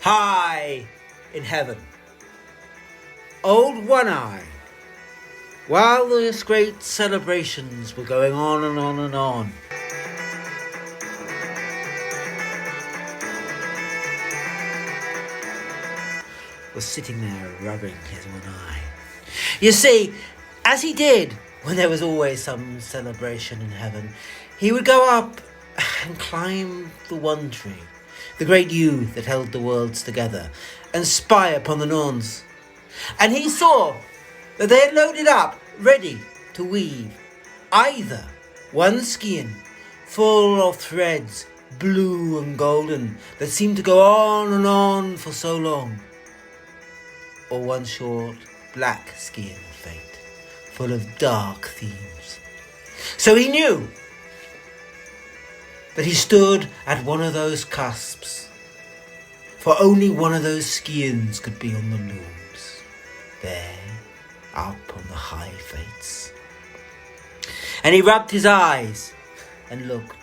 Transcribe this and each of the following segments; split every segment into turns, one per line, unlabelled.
high in heaven. Old One Eye, while those great celebrations were going on and on and on, was sitting there rubbing his one eye. You see, as he did when there was always some celebration in heaven, he would go up and climb the one tree, the great yew that held the worlds together, and spy upon the Norns. And he saw that they had loaded up, ready to weave, either one skein full of threads, blue and golden, that seemed to go on and on for so long, or one short black skein of fate, full of dark themes. So he knew that he stood at one of those cusps, for only one of those skeins could be on the looms, there, up on the high fates. And he rubbed his eyes and looked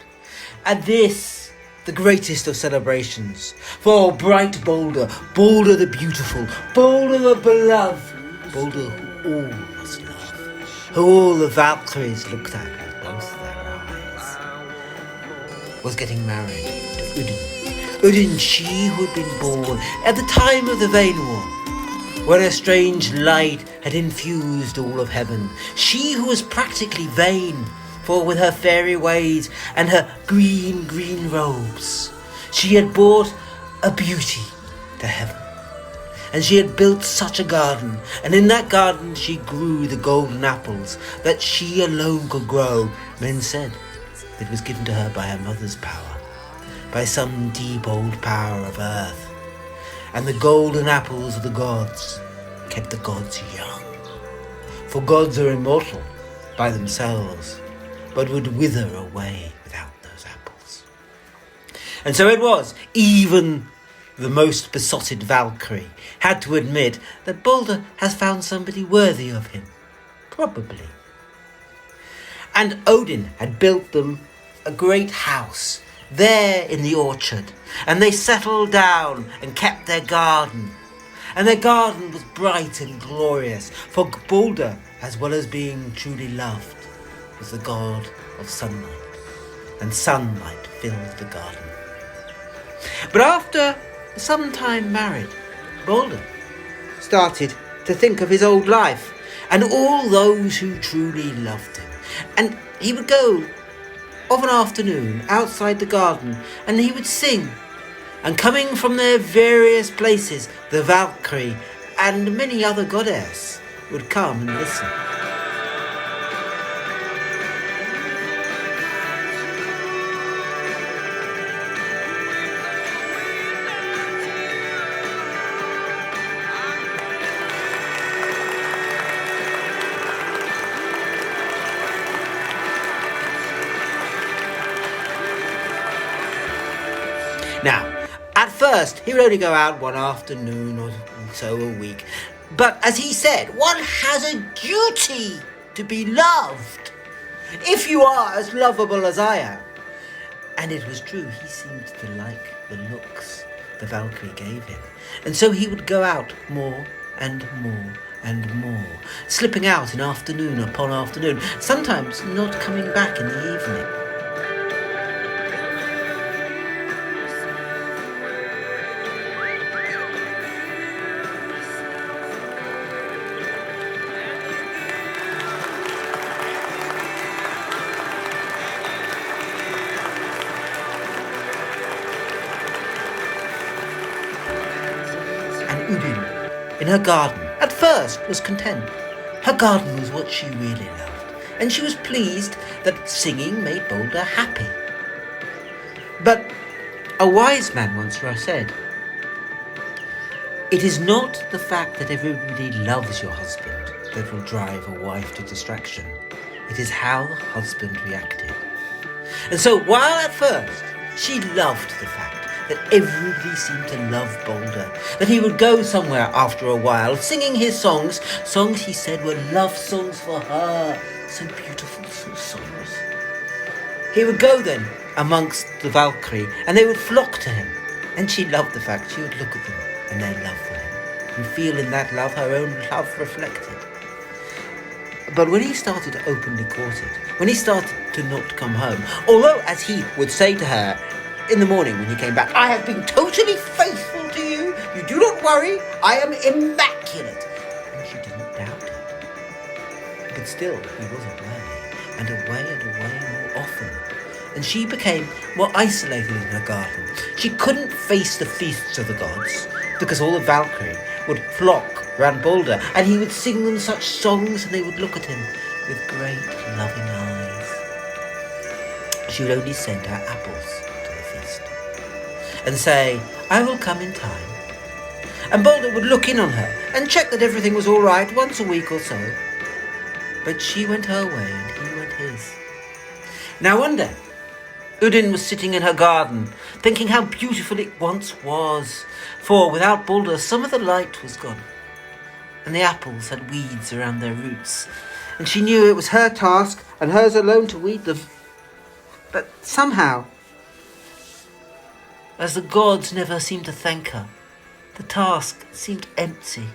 at this, the greatest of celebrations, for bright Balder, Balder the beautiful, Balder the beloved, Balder who all must love, who all the Valkyries looked at with both their eyes, was getting married to Idun. Idun, she who had been born at the time of the Vain War, when a strange light had infused all of heaven. She who was practically vain, for with her fairy ways and her green robes, she had brought a beauty to heaven. And she had built such a garden, and in that garden she grew the golden apples that she alone could grow. Men said that it was given to her by her mother's power, by some deep old power of earth. And the golden apples of the gods kept the gods young. For gods are immortal by themselves, but would wither away without those apples. And so it was, even the most besotted Valkyrie had to admit that Balder has found somebody worthy of him. Probably. And Odin had built them a great house there in the orchard, and they settled down and kept their garden. And their garden was bright and glorious, for Balder, as well as being truly loved, was the god of sunlight, and sunlight filled the garden. But after some time married, Balder started to think of his old life and all those who truly loved him. And he would go of an afternoon outside the garden, and he would sing. And coming from their various places, the Valkyrie and many other goddesses would come and listen. Now, at first, he would only go out one afternoon or so a week. But as he said, one has a duty to be loved, if you are as lovable as I am. And it was true, he seemed to like the looks the Valkyrie gave him. And so he would go out more and more and more, slipping out in afternoon upon afternoon, sometimes not coming back in the evening. Idun, in her garden, at first was content. Her garden was what she really loved, and she was pleased that singing made Balder happy. But a wise man once said, "It is not the fact that everybody loves your husband that will drive a wife to distraction. It is how the husband reacted." And so while at first she loved the fact that everybody seemed to love Balder, that he would go somewhere after a while, singing his songs he said were love songs for her, so beautiful, so songs. He would go then amongst the Valkyrie, and they would flock to him, And she loved the fact she would look at them and their love for him, and feel in that love her own love reflected. But when he started to openly court it, when he started to not come home, although, as he would say to her in the morning when he came back, "I have been totally faithful to you, you do not worry, I am immaculate," and she didn't doubt it. But still, he was away, and away and away more often. And she became more isolated in her garden. She couldn't face the feasts of the gods, because all the Valkyrie would flock round Balder, and he would sing them such songs, and they would look at him with great loving eyes. She would only send her apples to the feast, and say, "I will come in time." And Balder would look in on her, and check that everything was all right once a week or so. But she went her way, and he went his. Now one day, Idun was sitting in her garden, thinking how beautiful it once was, for without Balder some of the light was gone, and the apples had weeds around their roots, and she knew it was her task, and hers alone to weed them. But somehow, as the gods never seemed to thank her, the task seemed empty.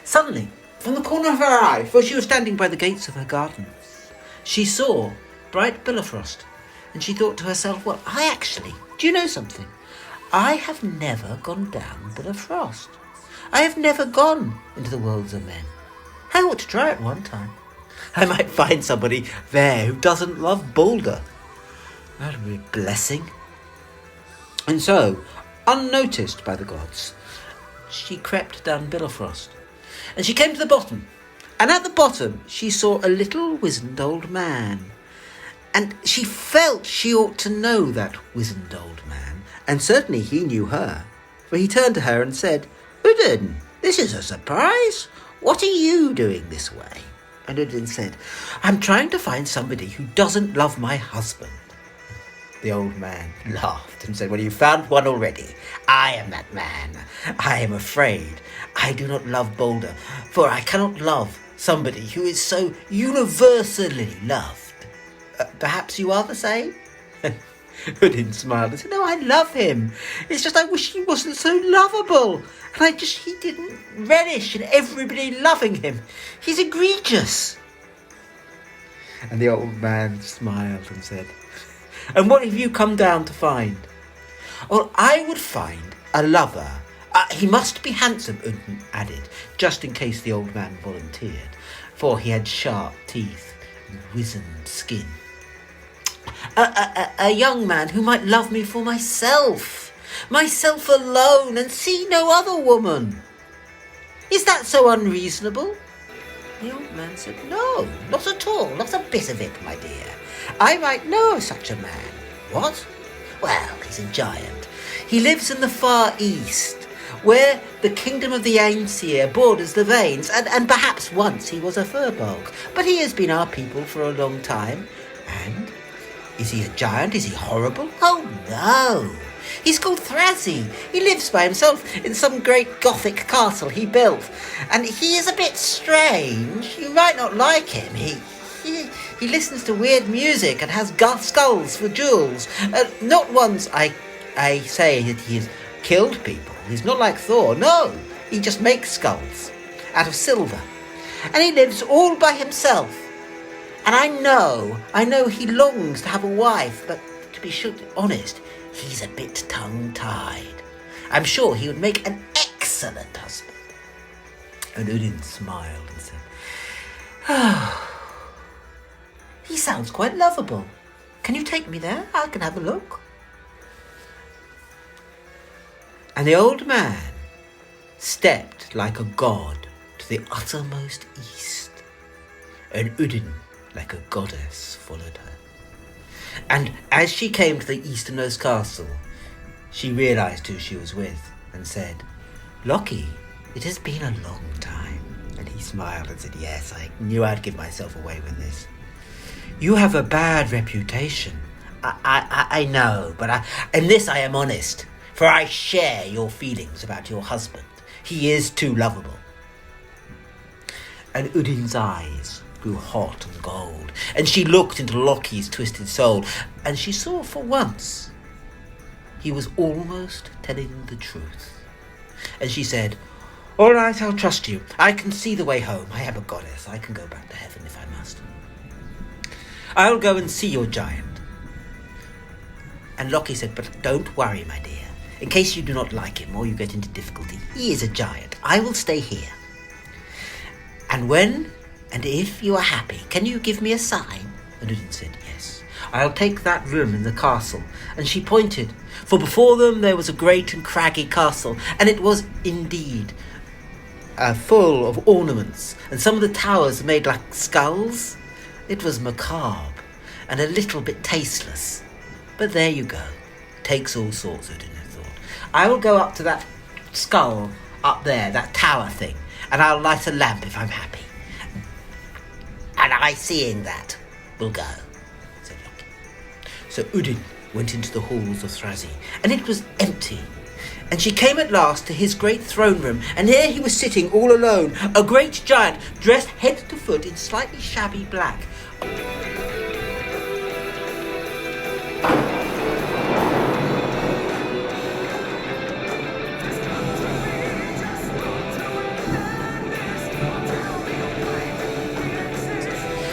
Suddenly, from the corner of her eye, for she was standing by the gates of her garden, she saw bright Bifrost. And she thought to herself, "Well, do you know something? I have never gone down Bifrost. I have never gone into the worlds of men. I ought to try it one time. I might find somebody there who doesn't love Balder. That would be a blessing." And so, unnoticed by the gods, she crept down Bifrost. And she came to the bottom. And at the bottom, she saw a little wizened old man. And she felt she ought to know that wizened old man, and certainly he knew her, for he turned to her and said, "Idun, this is a surprise. What are you doing this way?" And Idun said, "I'm trying to find somebody who doesn't love my husband." The old man laughed and said, "Well, you found one already. I am that man. I am afraid I do not love Balder, for I cannot love somebody who is so universally loved. Perhaps you are the same?" Idun smiled and said, "No, I love him. It's just I wish he wasn't so lovable. And he didn't relish in everybody loving him. He's egregious." And the old man smiled and said, "And what have you come down to find?" "Well, I would find a lover. He must be handsome," Idun added, just in case the old man volunteered, for he had sharp teeth and wizened skin. A young man who might love me for myself alone, and see no other woman. Is that so unreasonable?" The old man said, "No, not at all, not a bit of it, my dear. I might know of such a man." "What?" "Well, he's a giant. He lives in the far east, where the kingdom of the Aesir borders the Vanes, and perhaps once he was a furbolg, but he has been our people for a long time." "And is he a giant? Is he horrible?" "Oh, no. He's called Thrassi. He lives by himself in some great Gothic castle he built. And he is a bit strange. You might not like him. He listens to weird music and has skulls for jewels. Not once I say that he has killed people. He's not like Thor. No, he just makes skulls out of silver. And he lives all by himself. And I know he longs to have a wife, but to be honest, he's a bit tongue-tied. I'm sure he would make an excellent husband." And Idun smiled and said, "Oh, he sounds quite lovable. Can you take me there? I can have a look." And the old man stepped like a god to the uttermost east, and Idun, like a goddess, followed her. And as she came to the easternmost castle, she realised who she was with, and said, "Loki, it has been a long time." And he smiled and said, "Yes, I knew I'd give myself away with this. You have a bad reputation. I know, but in this I am honest, for I share your feelings about your husband. He is too lovable." And Udin's eyes grew hot and gold, and she looked into Loki's twisted soul, and she saw for once he was almost telling the truth. And she said, "All right, I'll trust you. I can see the way home. I am a goddess. I can go back to heaven if I must. I'll go and see your giant." And Loki said, "But don't worry, my dear. In case you do not like him or you get into difficulty, he is a giant. I will stay here. And when and if you are happy, can you give me a sign?" And Idun said, "Yes. I'll take that room in the castle." And she pointed, for before them there was a great and craggy castle, and it was indeed full of ornaments, and some of the towers made like skulls. It was macabre and a little bit tasteless. But there you go. Takes all sorts, Idun thought. I will go up to that skull up there, that tower thing, and I'll light a lamp if I'm happy. And I, seeing that, will go, said Loki. So Idun went into the halls of Thrazi, and it was empty. And she came at last to his great throne room, and here he was sitting all alone, a great giant, dressed head to foot in slightly shabby black.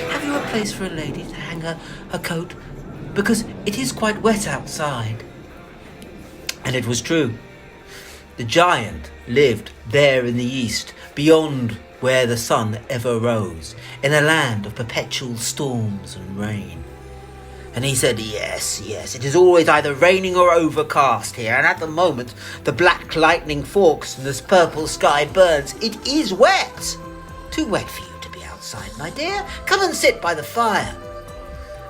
"Have you a place for a lady to hang her coat? Because it is quite wet outside." And it was true. The giant lived there in the east, beyond where the sun ever rose, in a land of perpetual storms and rain. And he said, yes, it is always either raining or overcast here, and at the moment the black lightning forks and this purple sky burns. It is wet. Too wet for you to be outside, my dear. Come and sit by the fire.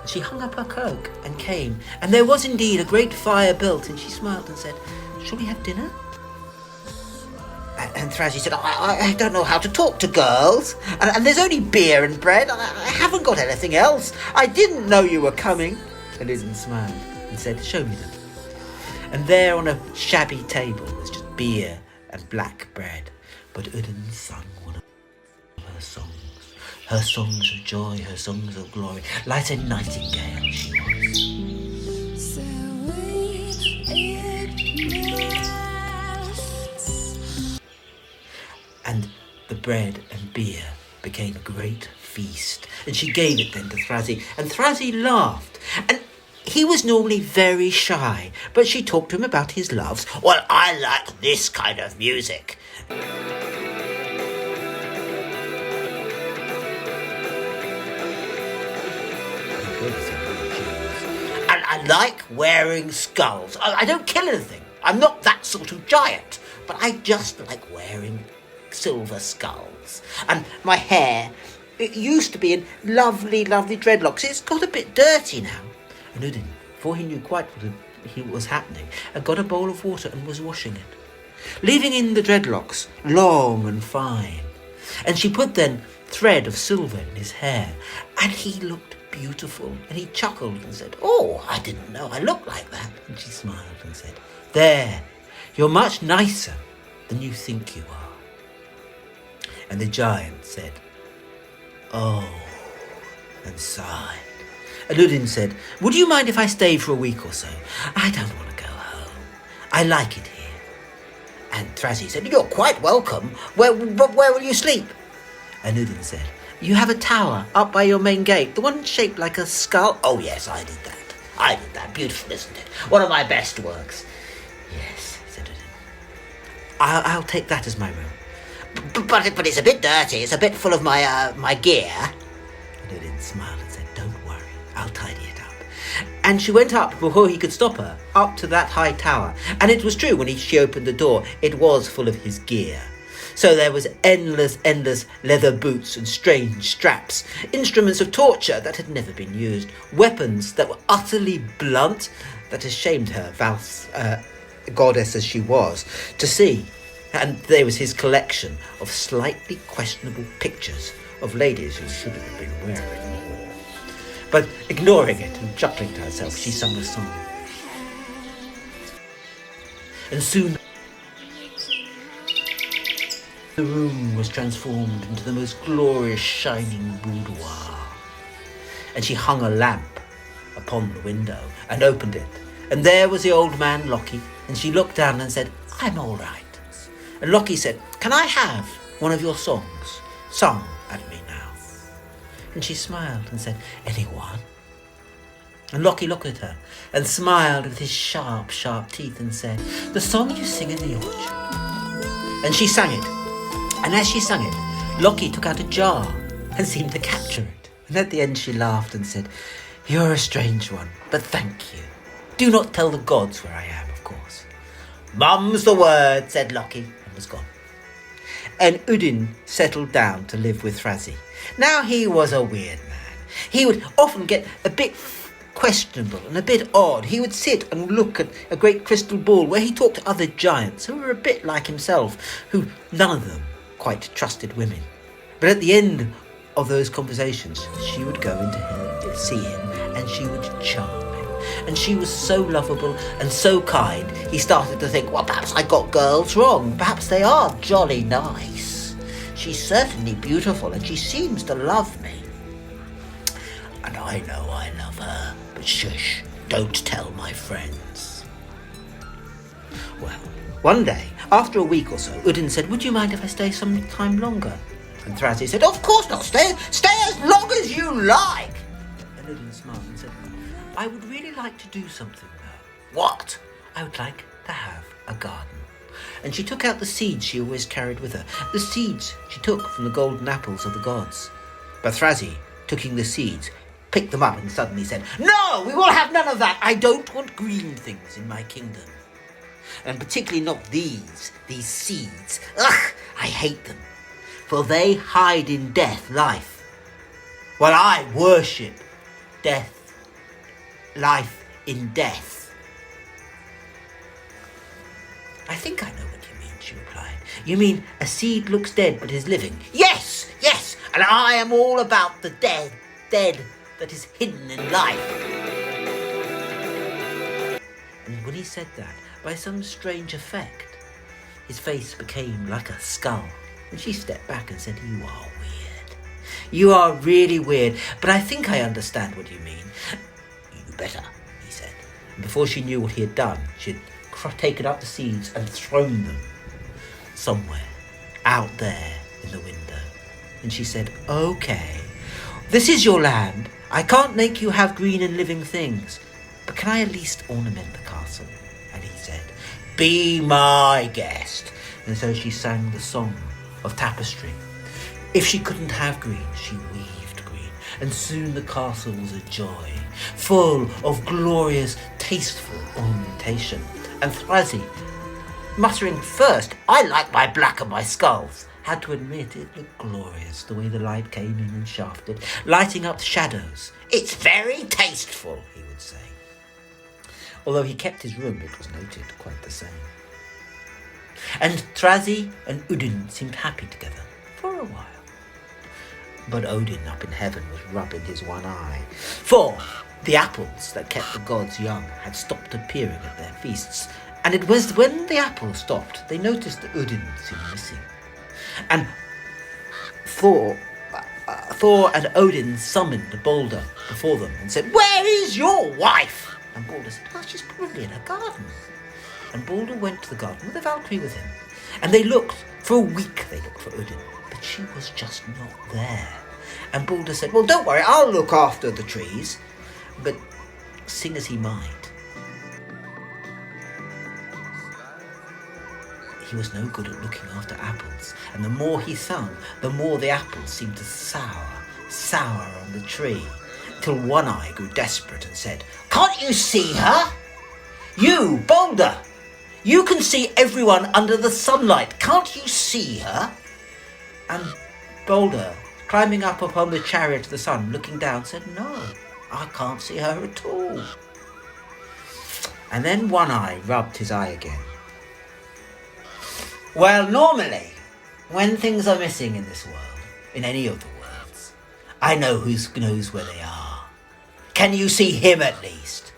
And she hung up her cloak and came, and there was indeed a great fire built, and she smiled and said, "Shall we have dinner?" And Thrazi said, I don't know how to talk to girls, and there's only beer and bread. I haven't got anything else. I didn't know you were coming. And Idun smiled and said, "Show me them." And there on a shabby table was just beer and black bread. But Idun sung one of her songs of joy, her songs of glory, like a nightingale she was. And the bread and beer became a great feast, and she gave it then to Thrazi, and Thrazi laughed, and he was normally very shy, but she talked to him about his loves. "Well, I like this kind of music. And I like wearing skulls. I don't kill anything. I'm not that sort of giant, but I just like wearing silver skulls. And my hair, it used to be in lovely, lovely dreadlocks. It's got a bit dirty now." And Idun, before he knew quite what was happening, had got a bowl of water and was washing it, leaving in the dreadlocks long and fine. And she put then thread of silver in his hair, and he looked beautiful, and he chuckled and said, "Oh, I didn't know I looked like that." And she smiled and said, "There, you're much nicer than you think you are." And the giant said, "Oh," and sighed. And Idun said, "Would you mind if I stay for a week or so? I don't want to go home. I like it here." And Thrazi said, "You're quite welcome. Where will you sleep?" And Idun said, "You have a tower up by your main gate, the one shaped like a skull." "Oh, yes, I did that. Beautiful, isn't it? One of my best works." "Yes," said Idun. I'll take that as my room. But it's a bit dirty. It's a bit full of my gear." And Idun smiled and said, "Don't worry, I'll tidy it up." And she went up before he could stop her, up to that high tower. And it was true, when she opened the door, it was full of his gear. So there was endless leather boots and strange straps, instruments of torture that had never been used, weapons that were utterly blunt, that ashamed her, goddess as she was, to see. And there was his collection of slightly questionable pictures of ladies who should have been wearing more. But ignoring it and chuckling to herself, she sung a song. And soon the room was transformed into the most glorious shining boudoir. And she hung a lamp upon the window and opened it, And there was the old man, Lockie, and she looked down and said, "I'm all right." And Lockie said, "Can I have one of your songs sung at me now?" And she smiled and said, "Anyone?" And Lockie looked at her and smiled with his sharp, sharp teeth and said, "The song you sing in the orchard." And she sang it. And as she sang it, Lockie took out a jar and seemed to capture it. And at the end she laughed and said, "You're a strange one, but thank you. Do not tell the gods where I am, of course." "Mum's the word," said Lockie, and was gone. And Idun settled down to live with Thrazi. Now he was a weird man. He would often get a bit questionable and a bit odd. He would sit and look at a great crystal ball where he talked to other giants who were a bit like himself, who none of them quite trusted women. But at the end of those conversations, she would go into him, see him, and she would charm him. And she was so lovable and so kind, he started to think, well, perhaps I got girls wrong. Perhaps they are jolly nice. She's certainly beautiful and she seems to love me. And I know I love her, but shush, don't tell my friends. Well, one day, after a week or so, Idun said, "Would you mind if I stay some time longer?" And Thrazi said, "Of course not, stay as long as you like." And Idun smiled and said, "I would really like to do something though." "What?" "I would like to have a garden." And she took out the seeds she always carried with her, the seeds she took from the golden apples of the gods. But Thrazi, taking the seeds, picked them up and suddenly said, "No, we will have none of that. I don't want green things in my kingdom. And particularly not these seeds. Ugh, I hate them. For they hide in death, life. While I worship death, life in death." "I think I know what you mean," she replied. "You mean a seed looks dead but is living?" Yes, and I am all about the dead that is hidden in life." And when he said that, by some strange effect, his face became like a skull. And she stepped back and said, "You are weird. You are really weird, but I think I understand what you mean." "You better," he said. And before she knew what he had done, she had taken up the seeds and thrown them somewhere out there in the window. And she said, "Okay, this is your land. I can't make you have green and living things, but can I at least ornament the castle?" And he said, "Be my guest." And so she sang the song of tapestry. If she couldn't have green, she weaved green, and soon the castle was a joy, full of glorious, tasteful ornamentation. And Thrazi, muttering first, "I like my black and my skulls," had to admit it looked glorious, the way the light came in and shafted, lighting up the shadows. "It's very tasteful," he would say. Although he kept his room, it was noted, quite the same. And Thrazi and Idun seemed happy together for a while. But Odin up in heaven was rubbing his one eye, for the apples that kept the gods young had stopped appearing at their feasts. And it was when the apples stopped, they noticed that Idun seemed missing. And Thor and Odin summoned Balder before them and said, "Where is your wife?" And Balder said, "Well, she's probably in her garden." And Balder went to the garden with a Valkyrie with him. And they looked, for a week they looked for Idun, but she was just not there. And Balder said, "Well, don't worry, I'll look after the trees." But sing as he might, he was no good at looking after apples. And the more he sung, the more the apples seemed to sour on the tree, till One Eye grew desperate and said, "Can't you see her? You, Balder! You can see everyone under the sunlight. Can't you see her?" And Balder, climbing up upon the chariot of the sun, looking down, said, "No, I can't see her at all." And then One Eye rubbed his eye again. "Well, normally, when things are missing in this world, in any of the worlds, I know who knows where they are. Can you see him at least?"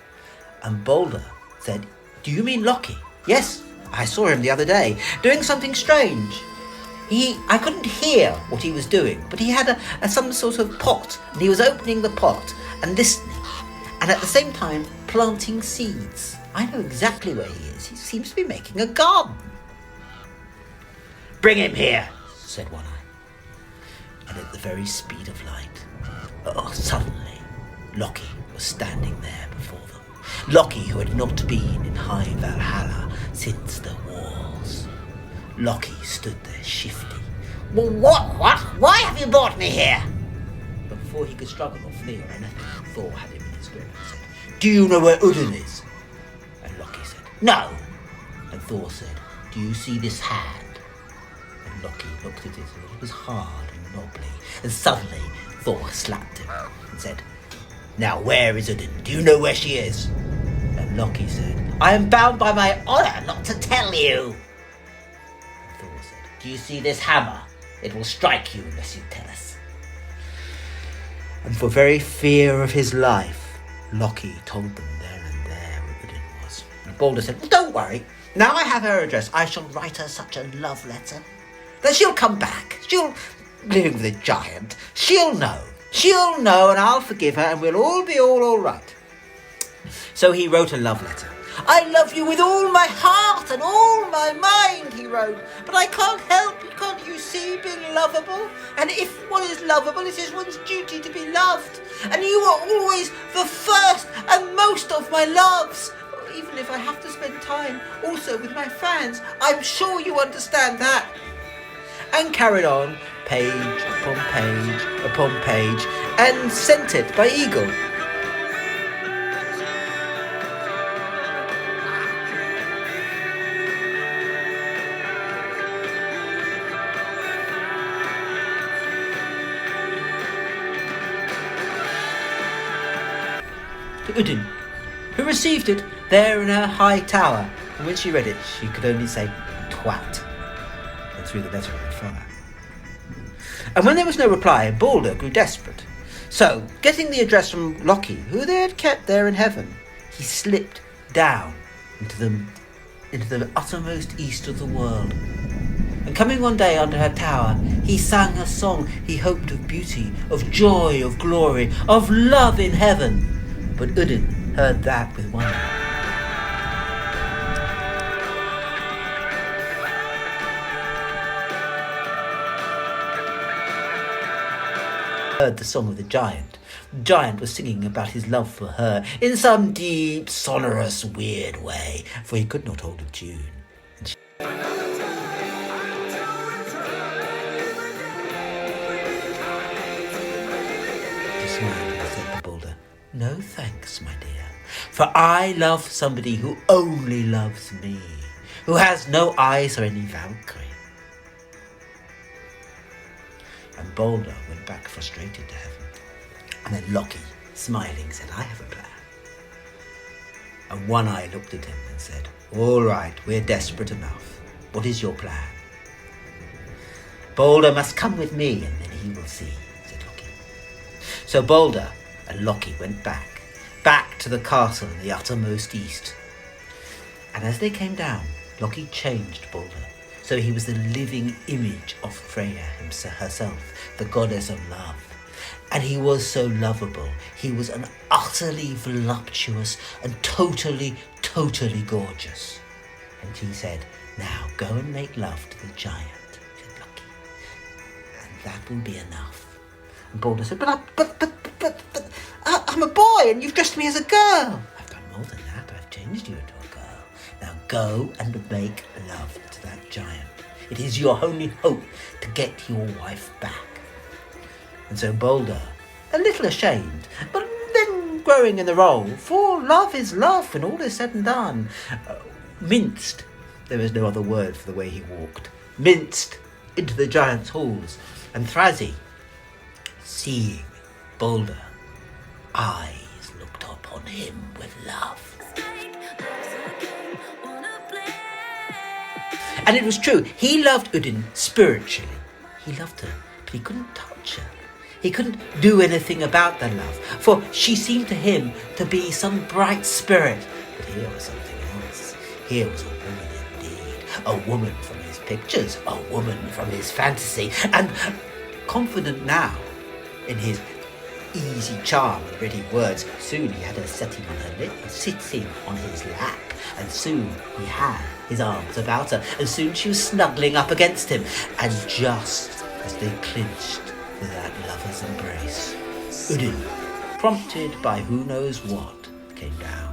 And Balder said, "Do you mean Loki?" "Yes, I saw him the other day, doing something strange. I couldn't hear what he was doing, but he had some sort of pot, and he was opening the pot and listening. and at the same time planting seeds. I know exactly where he is. He seems to be making a garden. Bring him here, said One Eye. And at the very speed of light, suddenly, Loki was standing there before them. Loki, who had not been in High Valhalla since the wars. Loki stood there shifty. Well, what? Why have you brought me here? But before he could struggle or flee or anything, Thor had him in his grip and said, do you know where Idun is? And Loki said, no. And Thor said, do you see this hand? And Loki looked at it and it was hard and knobbly. And suddenly Thor slapped him and said, now where is Idun? Do you know where she is? And Loki said, I am bound by my honour not to tell you. And Thor said, do you see this hammer? It will strike you unless you tell us. And for very fear of his life, Loki told them there and there where Idun was. And Balder said, well, don't worry. Now I have her address. I shall write her such a love letter that she'll come back. She'll, living with a giant, she'll know. She'll know and I'll forgive her and we'll all be all right. So he wrote a love letter. I love you with all my heart and all my mind, he wrote. But I can't help, can't you see, being lovable? And if one is lovable, it is one's duty to be loved. And you are always the first and most of my loves. Even if I have to spend time also with my fans, I'm sure you understand that. And carried on, page upon page upon page, and sent it by eagle. To Idun, who received it there in her high tower, and when she read it, she could only say, twat, and threw the letter in the fire. And when there was no reply, Balder grew desperate. So, getting the address from Loki, who they had kept there in heaven, he slipped down into the uttermost east of the world. And coming one day under her tower, he sang a song he hoped of beauty, of joy, of glory, of love in heaven. But Idun heard that with wonder. Heard the song of the giant. The giant was singing about his love for her in some deep, sonorous, weird way, for he could not hold a tune. She smiled and said to Balder, no thanks, my dear, for I love somebody who only loves me, who has no eyes or any Valkyrie. And Balder went back frustrated to heaven. And then Loki, smiling, said, I have a plan. And One Eye looked at him and said, all right, we're desperate enough. What is your plan? Balder must come with me and then he will see, said Loki. So Balder and Loki went back to the castle in the uttermost east. And as they came down, Loki changed Balder. So he was the living image of Freya herself, the goddess of love. And he was so lovable. He was an utterly voluptuous and totally gorgeous. And he said, now go and make love to the giant, said Loki. And that will be enough. And Balder said, but I'm a boy and you've dressed me as a girl. I've done more than that. I've changed you into a girl. Now go and make love to that giant. It is your only hope to get your wife back. And so Balder, a little ashamed, but then growing in the role, for love is love when all is said and done, minced, there is no other word for the way he walked, minced into the giant's halls. And Thrazi, seeing Balder, eyes looked upon him with love. And it was true, he loved Idun spiritually. He loved her, but he couldn't touch her. He couldn't do anything about their love, for she seemed to him to be some bright spirit. But here was something else. Here was a woman indeed. A woman from his pictures, a woman from his fantasy, and confident now in his easy charm and ready words. Soon he had her sitting on her lip, sitting on his lap, and soon he had his arms about her, and soon she was snuggling up against him, and just as they clinched for that lover's embrace, Idun, prompted by who knows what, came down.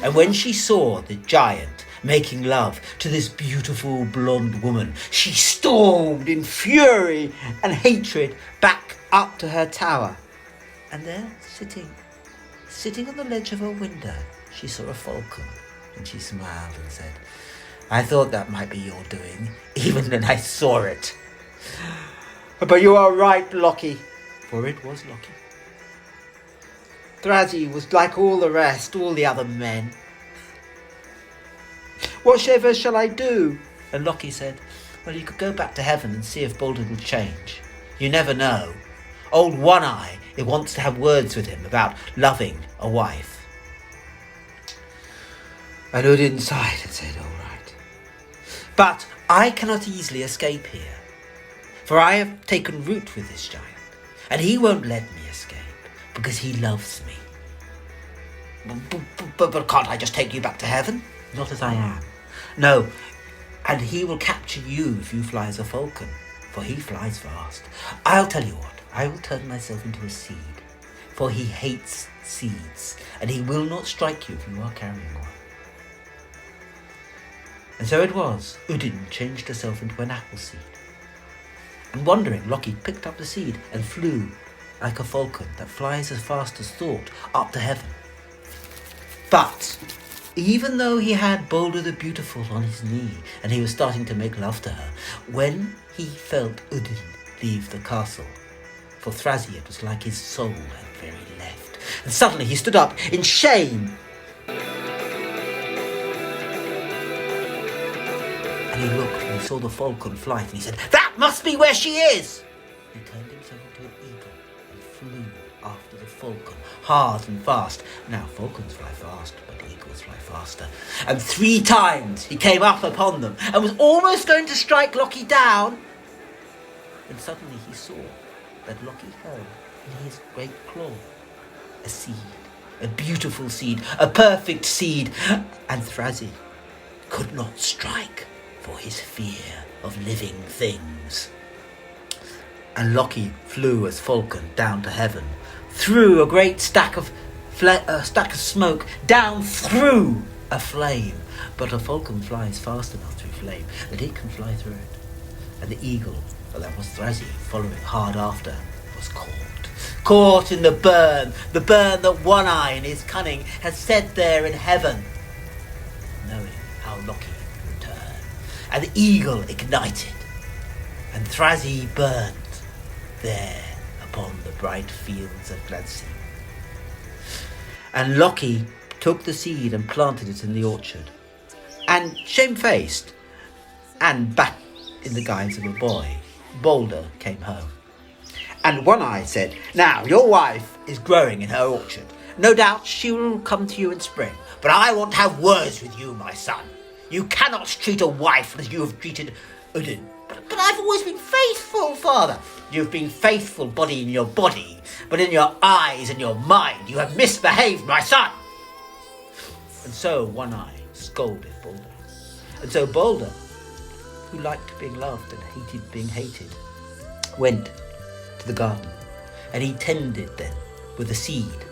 And when she saw the giant making love to this beautiful blonde woman, she stormed in fury and hatred back up to her tower. And there, sitting on the ledge of her window, she saw a falcon, and she smiled and said, "I thought that might be your doing, even when I saw it. But you are right, Loki," for it was Loki. "Thrazi was like all the rest, all the other men. Whatever shall I do?" And Loki said, "Well, you could go back to heaven and see if Balder will change. You never know. Old One-Eye, it wants to have words with him about loving a wife." And Odin sighed and said, "All right. But I cannot easily escape here, for I have taken root with this giant, and he won't let me escape, because he loves me." But can't I just take you back to heaven?" "Not as I am. No, and he will capture you if you fly as a falcon, for he flies fast. I'll tell you what, I will turn myself into a seed, for he hates seeds, and he will not strike you if you are carrying one." And so it was, Idun changed herself into an apple seed. And wondering, Loki picked up the seed and flew like a falcon that flies as fast as thought up to heaven. But even though he had Balder the Beautiful on his knee and he was starting to make love to her, when he felt Idun leave the castle, for Thrazi it was like his soul had very left, and suddenly he stood up in shame. And he looked and he saw the falcon fly, and he said, "That must be where she is!" He turned himself into an eagle and flew after the falcon, hard and fast. Now falcons fly fast, but eagles fly faster. And 3 times he came up upon them and was almost going to strike Loki down. And suddenly he saw that Loki held in his great claw a seed, a beautiful seed, a perfect seed. And Thrazi could not strike for his fear of living things. And Loki flew as falcon down to heaven, through a great stack of smoke, down through a flame. But a falcon flies fast enough through flame that it can fly through it. And the eagle, well, that was Thrazi following hard after, was caught in the burn that One-Eye in his cunning had set there in heaven, knowing how Loki would return. And the eagle ignited, and Thrazi burned there upon the bright fields of Gladsea. And Loki took the seed and planted it in the orchard. And shamefaced, and back in the guise of a boy, Balder came home. And One-Eye said, "Now, your wife is growing in her orchard. No doubt she will come to you in spring. But I want to have words with you, my son. You cannot treat a wife as you have treated Idun." But I've always been faithful, father." "You've been faithful body in your body, but in your eyes and your mind you have misbehaved, my son." And so One-Eye scolded Balder. And so Balder, who liked being loved and hated being hated, went to the garden, and he tended them with the seed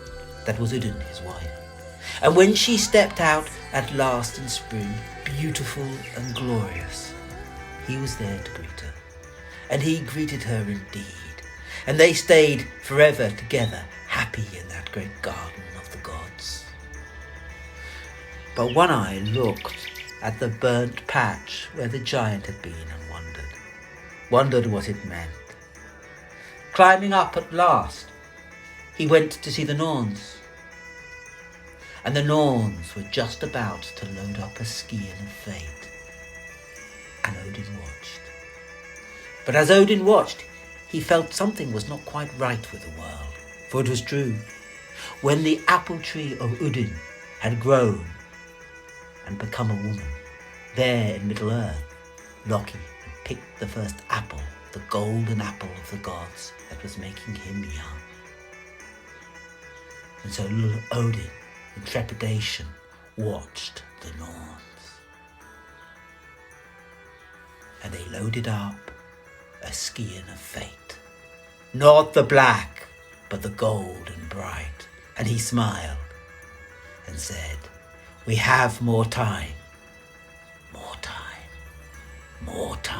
that was Idun, his wife. And when she stepped out at last in spring, beautiful and glorious, he was there to greet her. And he greeted her indeed. And they stayed forever together, happy in that great garden of the gods. But One-Eye looked at the burnt patch where the giant had been and wondered what it meant. Climbing up at last, he went to see the Norns. And the Norns were just about to load up a skein of fate. And Odin watched. But as Odin watched, he felt something was not quite right with the world. For it was true. When the apple tree of Idun had grown and become a woman, there in Middle-earth, Loki had picked the first apple, the golden apple of the gods that was making him young. And so little Odin, in trepidation, watched the Norns. And they loaded up a scion of fate. Not the black, but the gold and bright. And he smiled and said, "We have more time, more time, more time."